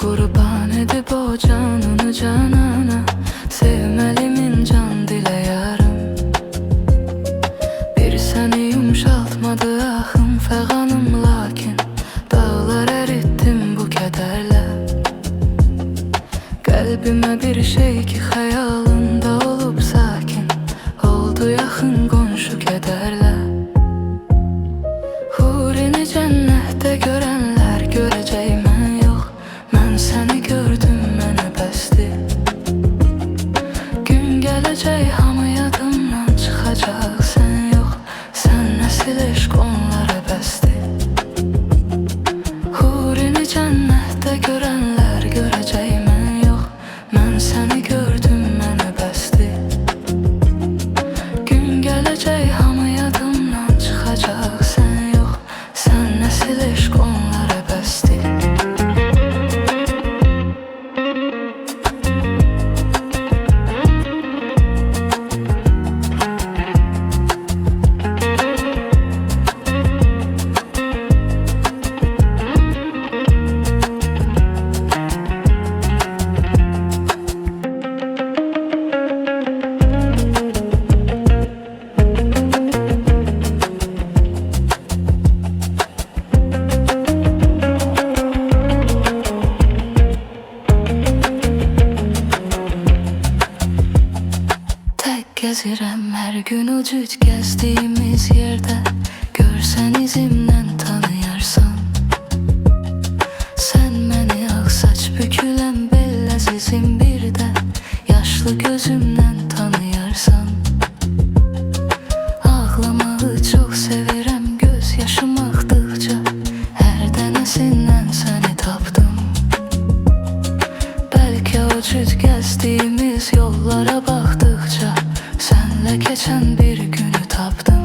Qurban edib o canını canana, sevməlimin can diləyərəm. Bir səni yumşaltmadı axım fəğanım, lakin dağlar əritdim bu kədərlə. Qəlbimə bir şey ki xəyalında olub sakin, oldu yaxın qonşu kədərlə. Hurini cənnətdə görənlər görəcək, mən yox. Mən səni gördüm, mənə bəsdir. Gün gələcək, hamı yadımdan çıxacaq, sən yox. Sən nəsil eşq onlara bəsdir. Hurini cənnətdə görənlər görəcək, mən yox. Mən səni gördüm, mənə bəsdir. Gün gələcək, hamı yadımdan çıxacaq, sən yox. Sən nəsil eşq onlara bəsdir. Gəzirəm hər gün o cüt gəzdiyimiz yerdə, görsən izimdən tanıyarsan. Sən məni ağ saç bükülən bel əzizim, bir də yaşlı gözümdən tanıyarsan. Ağlamağı çox sevirəm, göz yaşım axdıqca hər dənəsindən səni tapdım. Bəlkə o cüt gəzdiyimiz yollara baxdıqca sənlə keçən bir günü tapdım.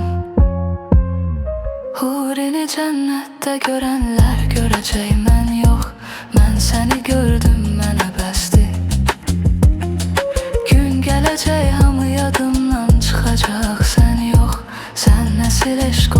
Hurini cənnətdə görənlər görəcək, mən yox. Mən səni gördüm, mənə bəsdir. Gün gələcək, hamı yadımdan çıxacaq, sən yox. Sən nəsil eşq